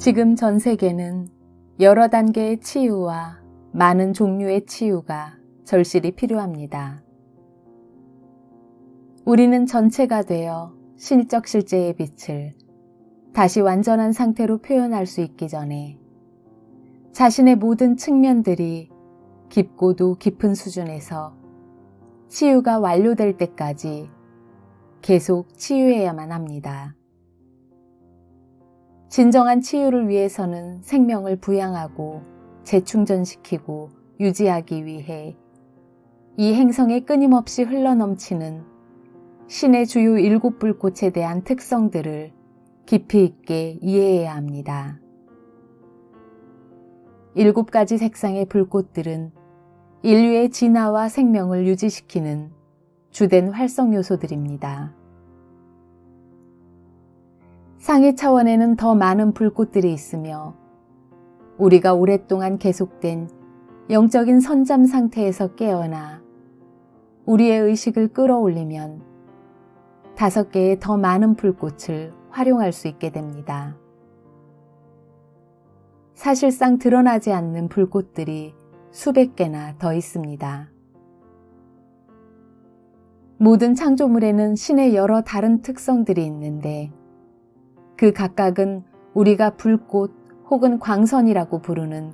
지금 전 세계는 여러 단계의 치유와 많은 종류의 치유가 절실히 필요합니다. 우리는 전체가 되어 신적 실제의 빛을 다시 완전한 상태로 표현할 수 있기 전에 자신의 모든 측면들이 깊고도 깊은 수준에서 치유가 완료될 때까지 계속 치유해야만 합니다. 진정한 치유를 위해서는 생명을 부양하고 재충전시키고 유지하기 위해 이 행성에 끊임없이 흘러넘치는 신의 주요 7불꽃에 대한 특성들을 깊이 있게 이해해야 합니다. 7가지 색상의 불꽃들은 인류의 진화와 생명을 유지시키는 주된 활성 요소들입니다. 상위 차원에는 더 많은 불꽃들이 있으며 우리가 오랫동안 계속된 영적인 선잠 상태에서 깨어나 우리의 의식을 끌어올리면 5개의 더 많은 불꽃을 활용할 수 있게 됩니다. 사실상 드러나지 않는 불꽃들이 수백 개나 더 있습니다. 모든 창조물에는 신의 여러 다른 특성들이 있는데 그 각각은 우리가 불꽃 혹은 광선이라고 부르는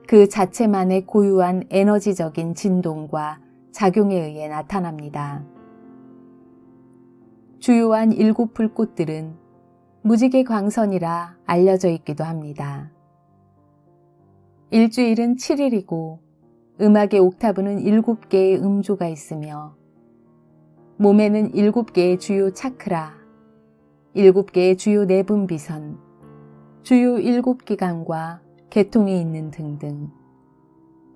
그 자체만의 고유한 에너지적인 진동과 작용에 의해 나타납니다. 주요한 7불꽃들은 무지개 광선이라 알려져 있기도 합니다. 일주일은 7일이고 음악의 옥타브는 7개의 음조가 있으며 몸에는 7개의 주요 차크라, 7개의 주요 내분비선, 주요 7기관과 계통이 있는 등등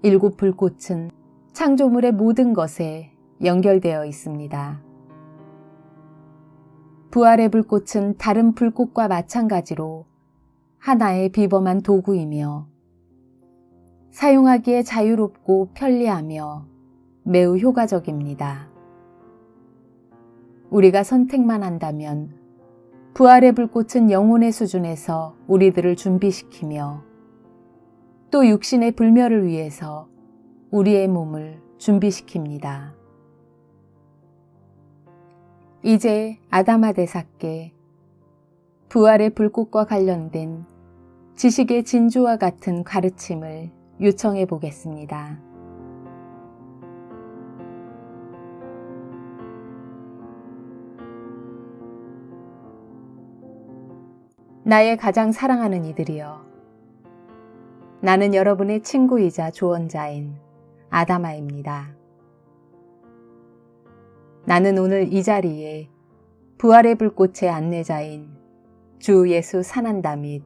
7불꽃은 창조물의 모든 것에 연결되어 있습니다. 부활의 불꽃은 다른 불꽃과 마찬가지로 하나의 비범한 도구이며 사용하기에 자유롭고 편리하며 매우 효과적입니다. 우리가 선택만 한다면 부활의 불꽃은 영혼의 수준에서 우리들을 준비시키며 또 육신의 불멸을 위해서 우리의 몸을 준비시킵니다. 이제 아다마 대사께 부활의 불꽃과 관련된 지식의 진주와 같은 가르침을 요청해 보겠습니다. 나의 가장 사랑하는 이들이여, 나는 여러분의 친구이자 조언자인 아다마입니다. 나는 오늘 이 자리에 부활의 불꽃의 안내자인 주 예수 산한다 및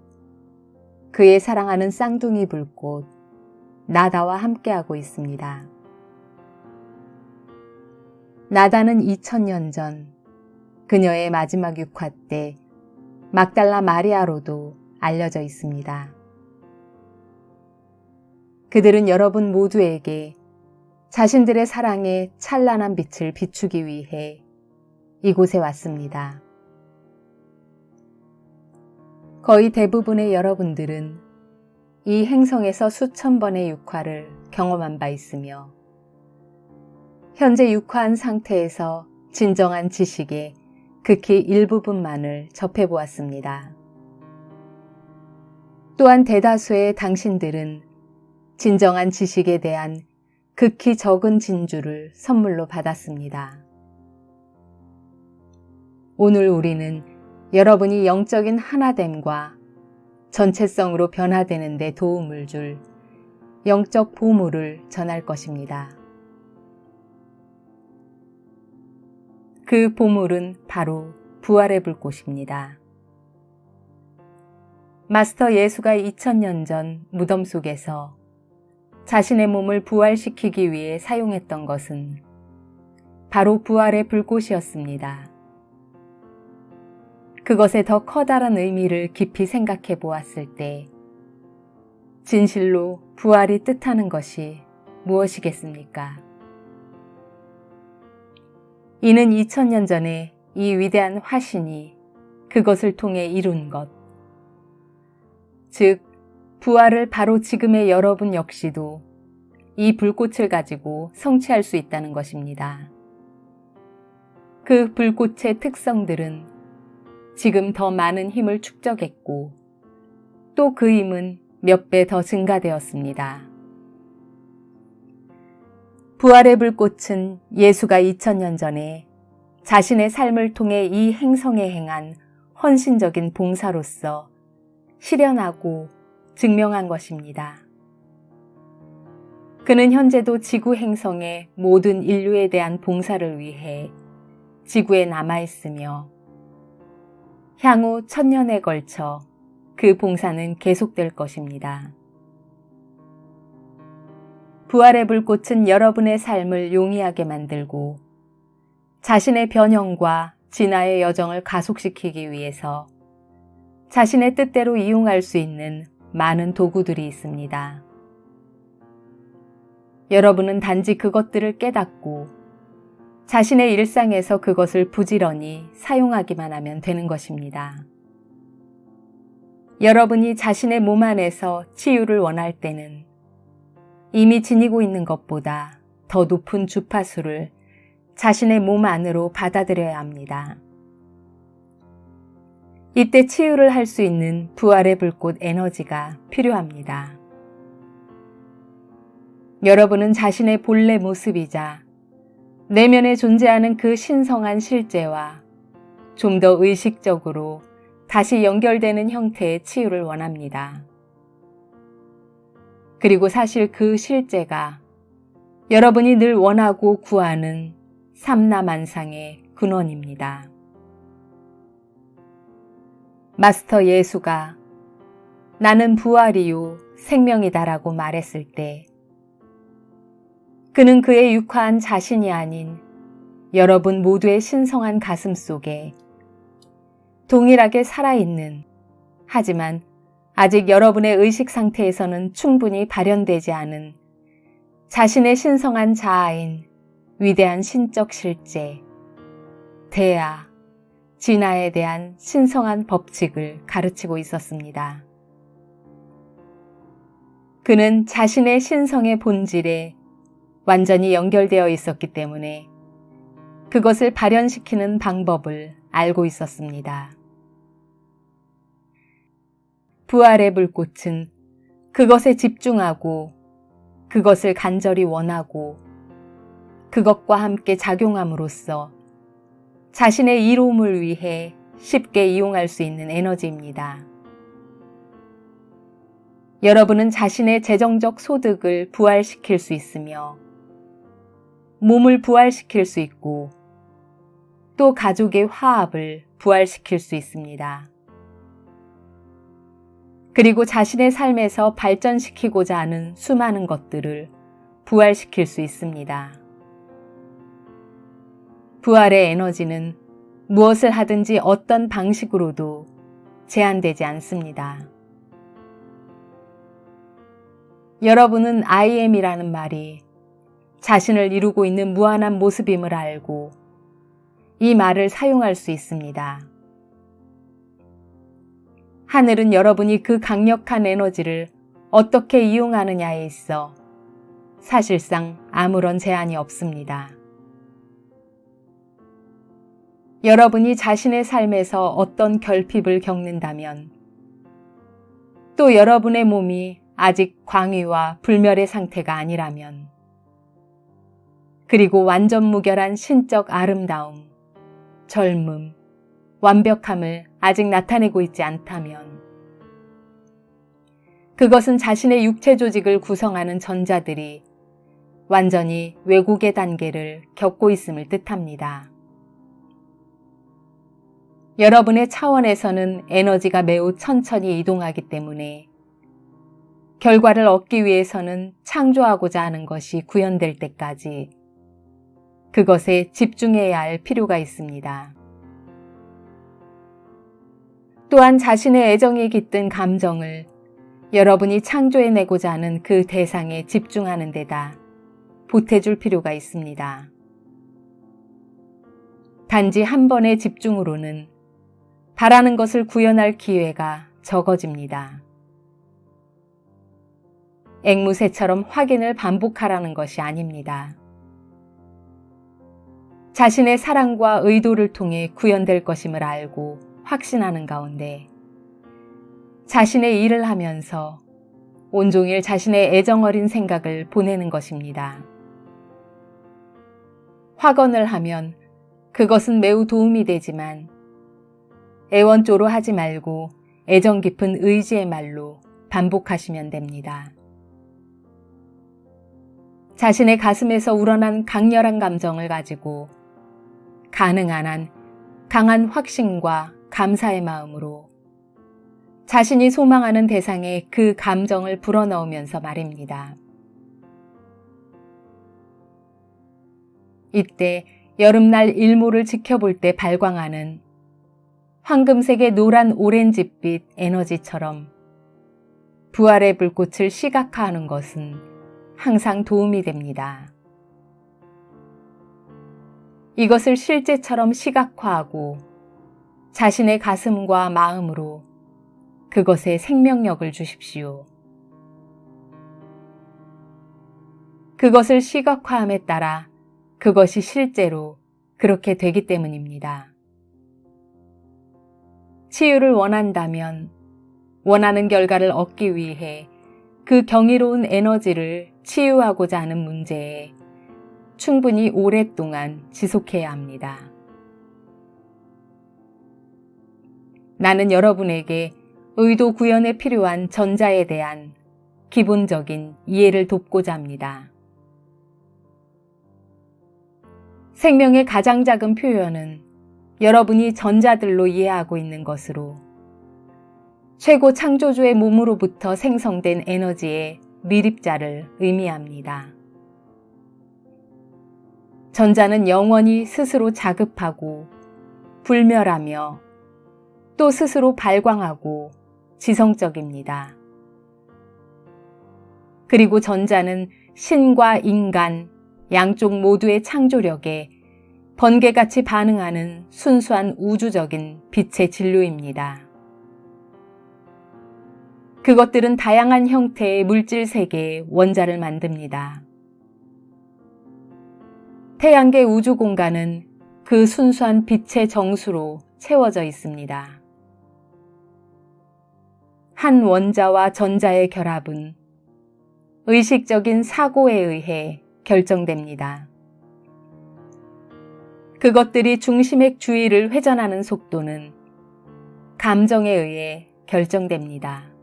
그의 사랑하는 쌍둥이 불꽃 나다와 함께하고 있습니다. 나다는 2000년 전 그녀의 마지막 육화 때 막달라 마리아로도 알려져 있습니다. 그들은 여러분 모두에게 자신들의 사랑의 찬란한 빛을 비추기 위해 이곳에 왔습니다. 거의 대부분의 여러분들은 이 행성에서 수천 번의 육화를 경험한 바 있으며 현재 육화한 상태에서 진정한 지식의 극히 일부분만을 접해보았습니다. 또한 대다수의 당신들은 진정한 지식에 대한 극히 적은 진주를 선물로 받았습니다. 오늘 우리는 여러분이 영적인 하나됨과 전체성으로 변화되는 데 도움을 줄 영적 보물을 전할 것입니다. 그 보물은 바로 부활의 불꽃입니다. 마스터 예수가 2000년 전 무덤 속에서 자신의 몸을 부활시키기 위해 사용했던 것은 바로 부활의 불꽃이었습니다. 그것의 더 커다란 의미를 깊이 생각해 보았을 때 진실로 부활이 뜻하는 것이 무엇이겠습니까? 이는 2000년 전에 이 위대한 화신이 그것을 통해 이룬 것, 즉 부활을 바로 지금의 여러분 역시도 이 불꽃을 가지고 성취할 수 있다는 것입니다. 그 불꽃의 특성들은 지금 더 많은 힘을 축적했고 또 그 힘은 몇 배 더 증가되었습니다. 부활의 불꽃은 예수가 2000년 전에 자신의 삶을 통해 이 행성에 행한 헌신적인 봉사로서 실현하고 증명한 것입니다. 그는 현재도 지구 행성의 모든 인류에 대한 봉사를 위해 지구에 남아있으며 향후 1000년에 걸쳐 그 봉사는 계속될 것입니다. 부활의 불꽃은 여러분의 삶을 용이하게 만들고 자신의 변형과 진화의 여정을 가속시키기 위해서 자신의 뜻대로 이용할 수 있는 많은 도구들이 있습니다. 여러분은 단지 그것들을 깨닫고 자신의 일상에서 그것을 부지런히 사용하기만 하면 되는 것입니다. 여러분이 자신의 몸 안에서 치유를 원할 때는 이미 지니고 있는 것보다 더 높은 주파수를 자신의 몸 안으로 받아들여야 합니다. 이때 치유를 할 수 있는 부활의 불꽃 에너지가 필요합니다. 여러분은 자신의 본래 모습이자 내면에 존재하는 그 신성한 실제와 좀 더 의식적으로 다시 연결되는 형태의 치유를 원합니다. 그리고 사실 그 실제가 여러분이 늘 원하고 구하는 삼라만상의 근원입니다. 마스터 예수가 나는 부활이요 생명이다라고 말했을 때 그는 그의 육화한 자신이 아닌 여러분 모두의 신성한 가슴 속에 동일하게 살아있는 하지만 아직 여러분의 의식 상태에서는 충분히 발현되지 않은 자신의 신성한 자아인 위대한 신적 실제, 대아, 진화에 대한 신성한 법칙을 가르치고 있었습니다. 그는 자신의 신성의 본질에 완전히 연결되어 있었기 때문에 그것을 발현시키는 방법을 알고 있었습니다. 부활의 불꽃은 그것에 집중하고 그것을 간절히 원하고 그것과 함께 작용함으로써 자신의 이로움을 위해 쉽게 이용할 수 있는 에너지입니다. 여러분은 자신의 재정적 소득을 부활시킬 수 있으며 몸을 부활시킬 수 있고 또 가족의 화합을 부활시킬 수 있습니다. 그리고 자신의 삶에서 발전시키고자 하는 수많은 것들을 부활시킬 수 있습니다. 부활의 에너지는 무엇을 하든지 어떤 방식으로도 제한되지 않습니다. 여러분은 I am이라는 말이 자신을 이루고 있는 무한한 모습임을 알고 이 말을 사용할 수 있습니다. 하늘은 여러분이 그 강력한 에너지를 어떻게 이용하느냐에 있어 사실상 아무런 제한이 없습니다. 여러분이 자신의 삶에서 어떤 결핍을 겪는다면 또 여러분의 몸이 아직 광위와 불멸의 상태가 아니라면 그리고 완전 무결한 신적 아름다움, 젊음, 완벽함을 아직 나타내고 있지 않다면 그것은 자신의 육체 조직을 구성하는 전자들이 완전히 왜곡의 단계를 겪고 있음을 뜻합니다. 여러분의 차원에서는 에너지가 매우 천천히 이동하기 때문에 결과를 얻기 위해서는 창조하고자 하는 것이 구현될 때까지 그것에 집중해야 할 필요가 있습니다. 또한 자신의 애정이 깃든 감정을 여러분이 창조해내고자 하는 그 대상에 집중하는 데다 보태줄 필요가 있습니다. 단지 한 번의 집중으로는 바라는 것을 구현할 기회가 적어집니다. 앵무새처럼 확인을 반복하라는 것이 아닙니다. 자신의 사랑과 의도를 통해 구현될 것임을 알고 확신하는 가운데 자신의 일을 하면서 온종일 자신의 애정어린 생각을 보내는 것입니다. 확언을 하면 그것은 매우 도움이 되지만 애원조로 하지 말고 애정 깊은 의지의 말로 반복하시면 됩니다. 자신의 가슴에서 우러난 강렬한 감정을 가지고 가능한 한 강한 확신과 감사의 마음으로 자신이 소망하는 대상에 그 감정을 불어넣으면서 말입니다. 이때 여름날 일몰을 지켜볼 때 발광하는 황금색의 노란 오렌지빛 에너지처럼 부활의 불꽃을 시각화하는 것은 항상 도움이 됩니다. 이것을 실제처럼 시각화하고 자신의 가슴과 마음으로 그것에 생명력을 주십시오. 그것을 시각화함에 따라 그것이 실제로 그렇게 되기 때문입니다. 치유를 원한다면 원하는 결과를 얻기 위해 그 경이로운 에너지를 치유하고자 하는 문제에 충분히 오랫동안 지속해야 합니다. 나는 여러분에게 의도 구현에 필요한 전자에 대한 기본적인 이해를 돕고자 합니다. 생명의 가장 작은 표현은 여러분이 전자들로 이해하고 있는 것으로 최고 창조주의 몸으로부터 생성된 에너지의 미립자를 의미합니다. 전자는 영원히 스스로 자급하고 불멸하며 또 스스로 발광하고 지성적입니다. 그리고 전자는 신과 인간 양쪽 모두의 창조력에 번개같이 반응하는 순수한 우주적인 빛의 진료입니다. 그것들은 다양한 형태의 물질 세계의 원자를 만듭니다. 태양계 우주 공간은 그 순수한 빛의 정수로 채워져 있습니다. 한 원자와 전자의 결합은 의식적인 사고에 의해 결정됩니다. 그것들이 중심의 주위를 회전하는 속도는 감정에 의해 결정됩니다.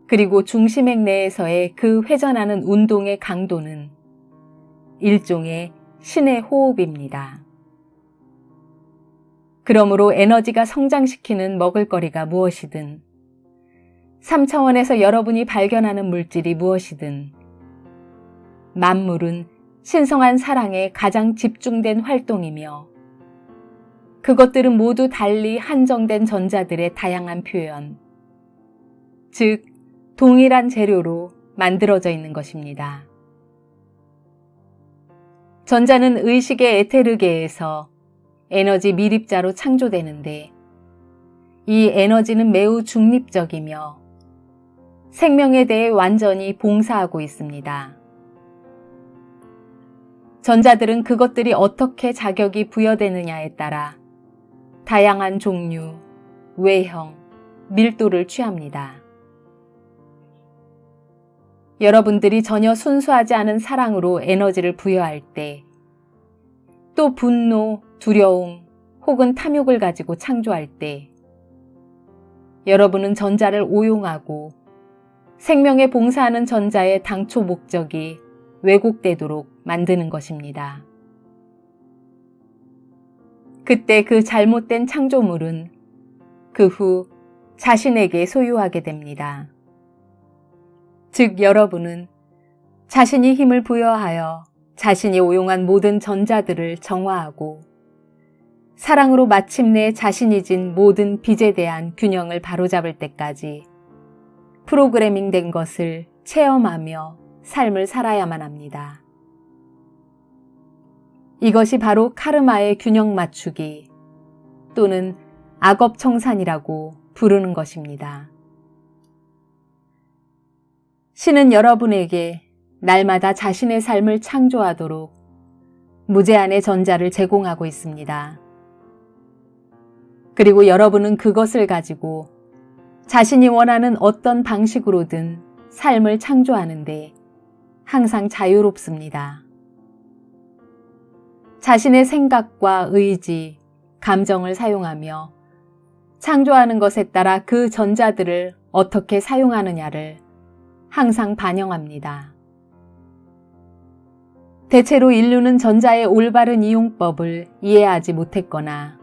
그리고 중심핵 내에서의 그 회전하는 운동의 강도는 일종의 신의 호흡입니다. 그러므로 에너지가 성장시키는 먹을거리가 무엇이든 3차원에서 여러분이 발견하는 물질이 무엇이든 만물은 신성한 사랑에 가장 집중된 활동이며 그것들은 모두 달리 한정된 전자들의 다양한 표현, 즉 동일한 재료로 만들어져 있는 것입니다. 전자는 의식의 에테르계에서 에너지 미립자로 창조되는데 이 에너지는 매우 중립적이며 생명에 대해 완전히 봉사하고 있습니다. 전자들은 그것들이 어떻게 자격이 부여되느냐에 따라 다양한 종류, 외형, 밀도를 취합니다. 여러분들이 전혀 순수하지 않은 사랑으로 에너지를 부여할 때, 또 분노, 두려움 혹은 탐욕을 가지고 창조할 때, 여러분은 전자를 오용하고 생명에 봉사하는 전자의 당초 목적이 왜곡되도록 만드는 것입니다. 그때 그 잘못된 창조물은 그 후 자신에게 소유하게 됩니다. 즉 여러분은 자신이 힘을 부여하여 자신이 오용한 모든 전자들을 정화하고 사랑으로 마침내 자신이 진 모든 빚에 대한 균형을 바로잡을 때까지 프로그래밍 된 것을 체험하며 삶을 살아야만 합니다. 이것이 바로 카르마의 균형 맞추기 또는 악업 청산이라고 부르는 것입니다. 신은 여러분에게 날마다 자신의 삶을 창조하도록 무제한의 전자를 제공하고 있습니다. 그리고 여러분은 그것을 가지고 자신이 원하는 어떤 방식으로든 삶을 창조하는데 항상 자유롭습니다. 자신의 생각과 의지, 감정을 사용하며 창조하는 것에 따라 그 전자들을 어떻게 사용하느냐를 항상 반영합니다. 대체로 인류는 전자의 올바른 이용법을 이해하지 못했거나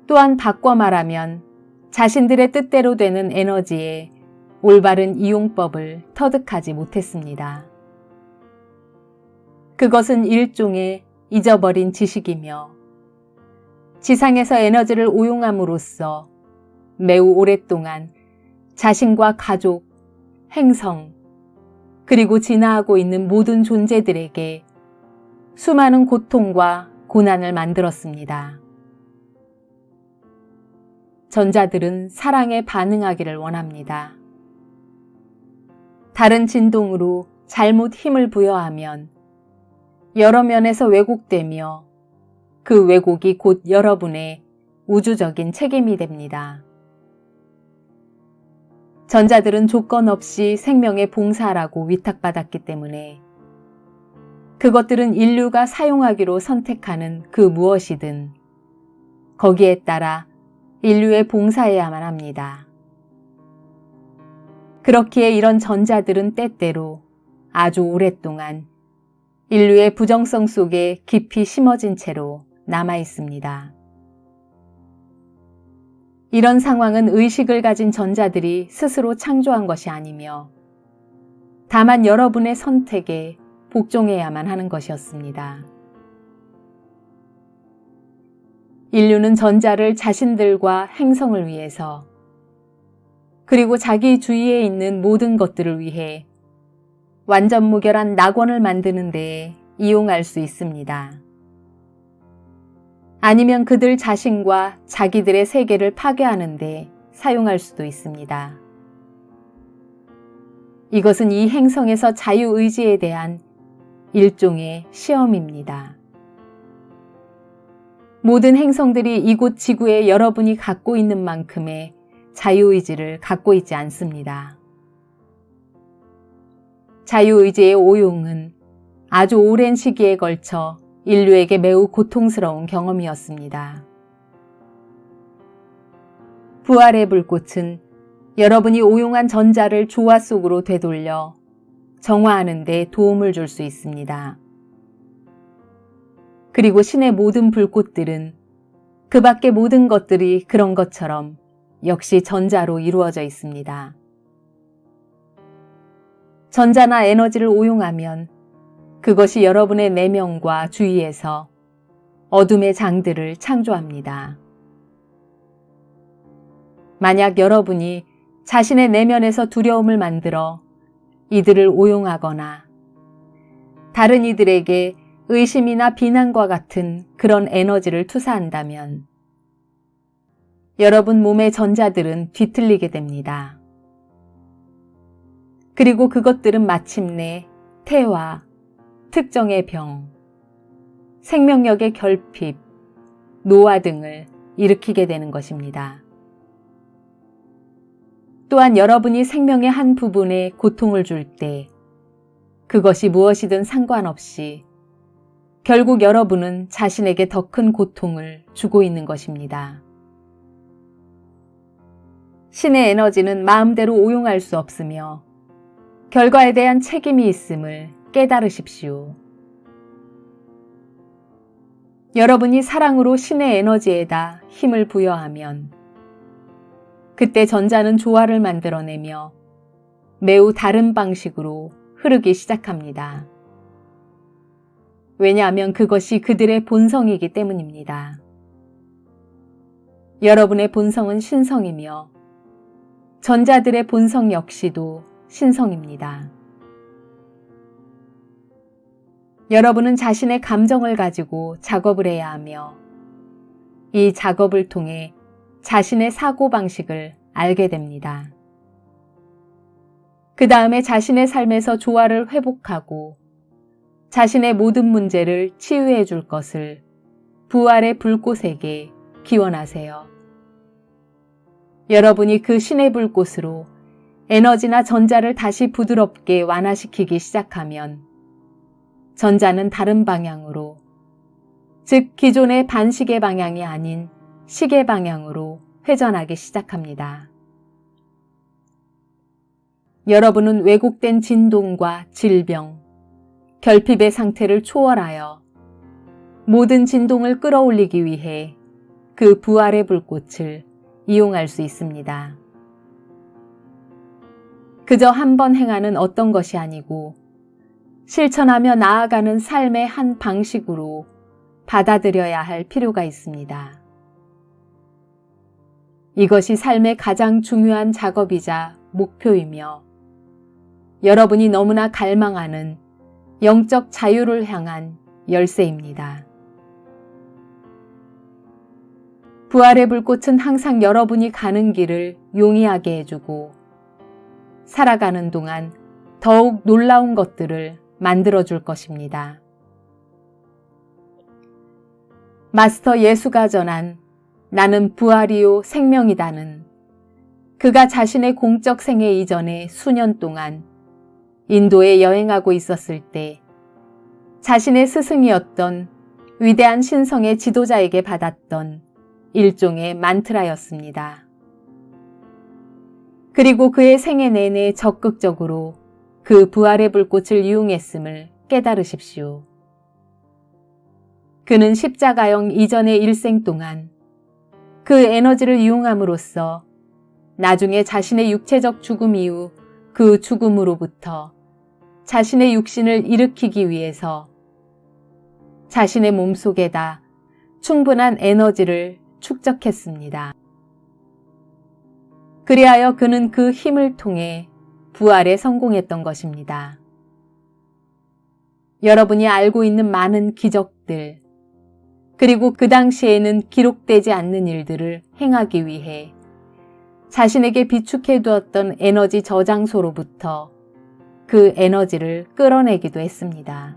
또한 바꿔 말하면 자신들의 뜻대로 되는 에너지의 올바른 이용법을 터득하지 못했습니다. 그것은 일종의 잊어버린 지식이며 지상에서 에너지를 오용함으로써 매우 오랫동안 자신과 가족, 행성, 그리고 진화하고 있는 모든 존재들에게 수많은 고통과 고난을 만들었습니다. 전자들은 사랑에 반응하기를 원합니다. 다른 진동으로 잘못 힘을 부여하면 여러 면에서 왜곡되며 그 왜곡이 곧 여러분의 우주적인 책임이 됩니다. 전자들은 조건 없이 생명에 봉사하라고 위탁받았기 때문에 그것들은 인류가 사용하기로 선택하는 그 무엇이든 거기에 따라 인류에 봉사해야만 합니다. 그렇기에 이런 전자들은 때때로 아주 오랫동안 인류의 부정성 속에 깊이 심어진 채로 남아 있습니다. 이런 상황은 의식을 가진 전자들이 스스로 창조한 것이 아니며 다만 여러분의 선택에 복종해야만 하는 것이었습니다. 인류는 전자를 자신들과 행성을 위해서 그리고 자기 주위에 있는 모든 것들을 위해 완전 무결한 낙원을 만드는 데에 이용할 수 있습니다. 아니면 그들 자신과 자기들의 세계를 파괴하는 데 사용할 수도 있습니다. 이것은 이 행성에서 자유의지에 대한 일종의 시험입니다. 모든 행성들이 이곳 지구에 여러분이 갖고 있는 만큼의 자유의지를 갖고 있지 않습니다. 자유의지의 오용은 아주 오랜 시기에 걸쳐 인류에게 매우 고통스러운 경험이었습니다. 부활의 불꽃은 여러분이 오용한 전자를 조화 속으로 되돌려 정화하는 데 도움을 줄 수 있습니다. 그리고 신의 모든 불꽃들은 그 밖의 모든 것들이 그런 것처럼 역시 전자로 이루어져 있습니다. 전자나 에너지를 오용하면 그것이 여러분의 내면과 주위에서 어둠의 장들을 창조합니다. 만약 여러분이 자신의 내면에서 두려움을 만들어 이들을 오용하거나 다른 이들에게 의심이나 비난과 같은 그런 에너지를 투사한다면 여러분 몸의 전자들은 뒤틀리게 됩니다. 그리고 그것들은 마침내 태화, 특정의 병, 생명력의 결핍, 노화 등을 일으키게 되는 것입니다. 또한 여러분이 생명의 한 부분에 고통을 줄 때 그것이 무엇이든 상관없이 결국 여러분은 자신에게 더 큰 고통을 주고 있는 것입니다. 신의 에너지는 마음대로 오용할 수 없으며 결과에 대한 책임이 있음을 깨달으십시오. 여러분이 사랑으로 신의 에너지에다 힘을 부여하면 그때 전자는 조화를 만들어내며 매우 다른 방식으로 흐르기 시작합니다. 왜냐하면 그것이 그들의 본성이기 때문입니다. 여러분의 본성은 신성이며 전자들의 본성 역시도 신성입니다. 여러분은 자신의 감정을 가지고 작업을 해야 하며 이 작업을 통해 자신의 사고방식을 알게 됩니다. 그 다음에 자신의 삶에서 조화를 회복하고 자신의 모든 문제를 치유해 줄 것을 부활의 불꽃에게 기원하세요. 여러분이 그 신의 불꽃으로 에너지나 전자를 다시 부드럽게 완화시키기 시작하면 전자는 다른 방향으로, 즉 기존의 반시계 방향이 아닌 시계 방향으로 회전하기 시작합니다. 여러분은 왜곡된 진동과 질병, 결핍의 상태를 초월하여 모든 진동을 끌어올리기 위해 그 부활의 불꽃을 이용할 수 있습니다. 그저 한 번 행하는 어떤 것이 아니고 실천하며 나아가는 삶의 한 방식으로 받아들여야 할 필요가 있습니다. 이것이 삶의 가장 중요한 작업이자 목표이며 여러분이 너무나 갈망하는 영적 자유를 향한 열쇠입니다. 부활의 불꽃은 항상 여러분이 가는 길을 용이하게 해주고 살아가는 동안 더욱 놀라운 것들을 만들어줄 것입니다. 마스터 예수가 전한 나는 부활이요 생명이다는 그가 자신의 공적 생애 이전에 수년 동안 인도에 여행하고 있었을 때 자신의 스승이었던 위대한 신성의 지도자에게 받았던 일종의 만트라였습니다. 그리고 그의 생애 내내 적극적으로 그 부활의 불꽃을 이용했음을 깨달으십시오. 그는 십자가형 이전의 일생 동안 그 에너지를 이용함으로써 나중에 자신의 육체적 죽음 이후 그 죽음으로부터 자신의 육신을 일으키기 위해서 자신의 몸속에다 충분한 에너지를 축적했습니다. 그리하여 그는 그 힘을 통해 부활에 성공했던 것입니다. 여러분이 알고 있는 많은 기적들, 그리고 그 당시에는 기록되지 않는 일들을 행하기 위해 자신에게 비축해 두었던 에너지 저장소로부터 그 에너지를 끌어내기도 했습니다.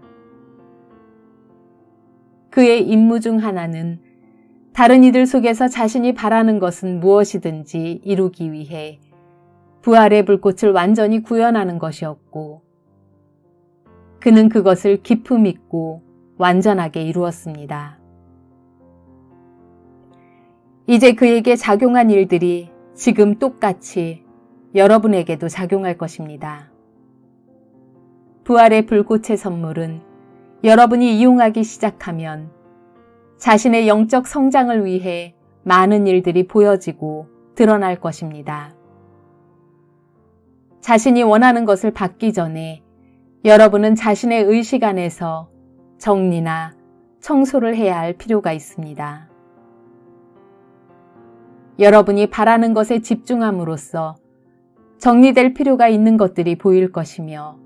그의 임무 중 하나는 다른 이들 속에서 자신이 바라는 것은 무엇이든지 이루기 위해 부활의 불꽃을 완전히 구현하는 것이었고, 그는 그것을 기품 있고 완전하게 이루었습니다. 이제 그에게 작용한 일들이 지금 똑같이 여러분에게도 작용할 것입니다. 부활의 불꽃의 선물은 여러분이 이용하기 시작하면 자신의 영적 성장을 위해 많은 일들이 보여지고 드러날 것입니다. 자신이 원하는 것을 받기 전에 여러분은 자신의 의식 안에서 정리나 청소를 해야 할 필요가 있습니다. 여러분이 바라는 것에 집중함으로써 정리될 필요가 있는 것들이 보일 것이며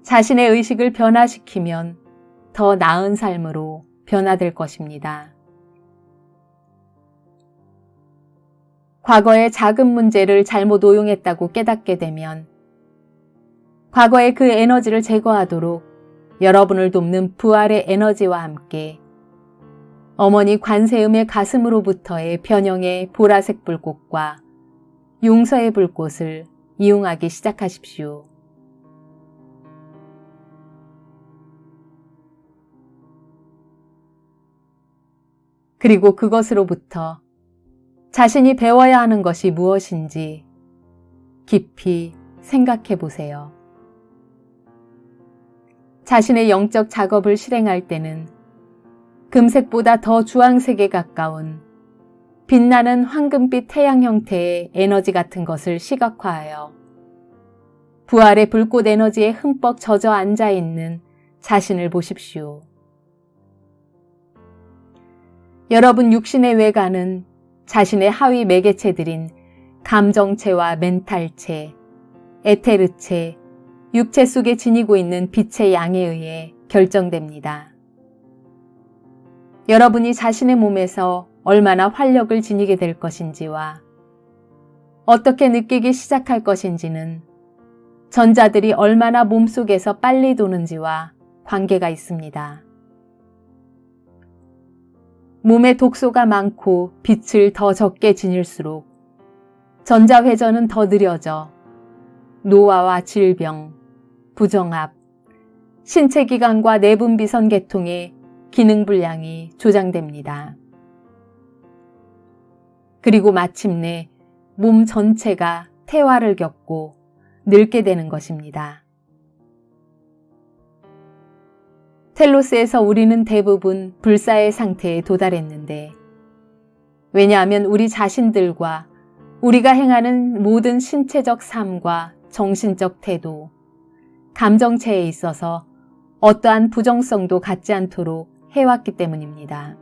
자신의 의식을 변화시키면 더 나은 삶으로 변화될 것입니다. 과거의 작은 문제를 잘못 오용했다고 깨닫게 되면 과거의 그 에너지를 제거하도록 여러분을 돕는 부활의 에너지와 함께 어머니 관세음의 가슴으로부터의 변형의 보라색 불꽃과 용서의 불꽃을 이용하기 시작하십시오. 그리고 그것으로부터 자신이 배워야 하는 것이 무엇인지 깊이 생각해 보세요. 자신의 영적 작업을 실행할 때는 금색보다 더 주황색에 가까운 빛나는 황금빛 태양 형태의 에너지 같은 것을 시각화하여 부활의 불꽃 에너지에 흠뻑 젖어 앉아 있는 자신을 보십시오. 여러분 육신의 외관은 자신의 하위 매개체들인 감정체와 멘탈체, 에테르체, 육체 속에 지니고 있는 빛의 양에 의해 결정됩니다. 여러분이 자신의 몸에서 얼마나 활력을 지니게 될 것인지와 어떻게 느끼기 시작할 것인지는 전자들이 얼마나 몸속에서 빨리 도는지와 관계가 있습니다. 몸에 독소가 많고 빛을 더 적게 지닐수록 전자회전은 더 느려져 노화와 질병, 부정압, 신체기관과 내분비선 계통의 기능 불량이 조장됩니다. 그리고 마침내 몸 전체가 퇴화를 겪고 늙게 되는 것입니다. 텔로스에서 우리는 대부분 불사의 상태에 도달했는데, 왜냐하면 우리 자신들과 우리가 행하는 모든 신체적 삶과 정신적 태도, 감정체에 있어서 어떠한 부정성도 갖지 않도록 해왔기 때문입니다.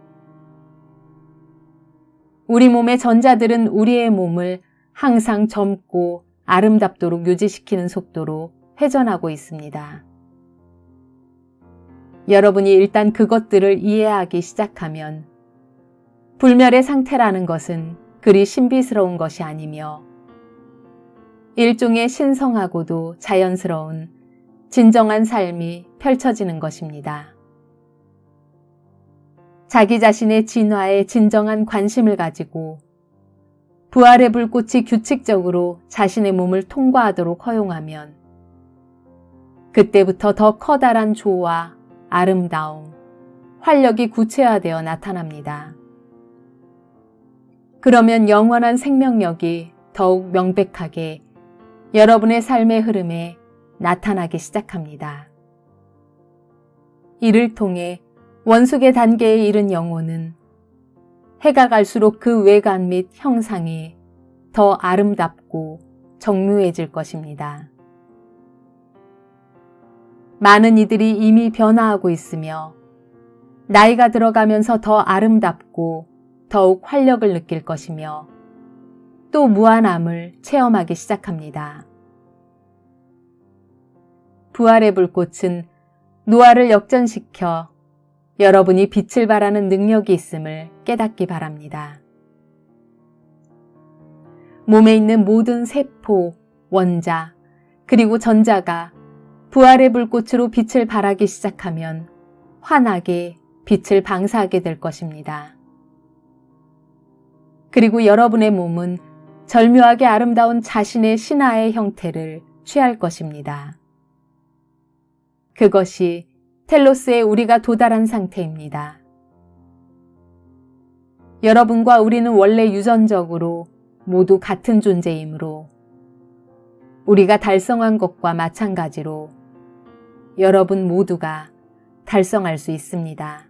우리 몸의 전자들은 우리의 몸을 항상 젊고 아름답도록 유지시키는 속도로 회전하고 있습니다. 여러분이 일단 그것들을 이해하기 시작하면 불멸의 상태라는 것은 그리 신비스러운 것이 아니며 일종의 신성하고도 자연스러운 진정한 삶이 펼쳐지는 것입니다. 자기 자신의 진화에 진정한 관심을 가지고 부활의 불꽃이 규칙적으로 자신의 몸을 통과하도록 허용하면 그때부터 더 커다란 조화, 아름다움, 활력이 구체화되어 나타납니다. 그러면 영원한 생명력이 더욱 명백하게 여러분의 삶의 흐름에 나타나기 시작합니다. 이를 통해 원숙의 단계에 이른 영혼은 해가 갈수록 그 외관 및 형상이 더 아름답고 정묘해질 것입니다. 많은 이들이 이미 변화하고 있으며 나이가 들어가면서 더 아름답고 더욱 활력을 느낄 것이며 또 무한함을 체험하기 시작합니다. 부활의 불꽃은 노화를 역전시켜 여러분이 빛을 발하는 능력이 있음을 깨닫기 바랍니다. 몸에 있는 모든 세포, 원자, 그리고 전자가 부활의 불꽃으로 빛을 발하기 시작하면 환하게 빛을 방사하게 될 것입니다. 그리고 여러분의 몸은 절묘하게 아름다운 자신의 신화의 형태를 취할 것입니다. 그것이 텔로스에 우리가 도달한 상태입니다. 여러분과 우리는 원래 유전적으로 모두 같은 존재이므로 우리가 달성한 것과 마찬가지로 여러분 모두가 달성할 수 있습니다.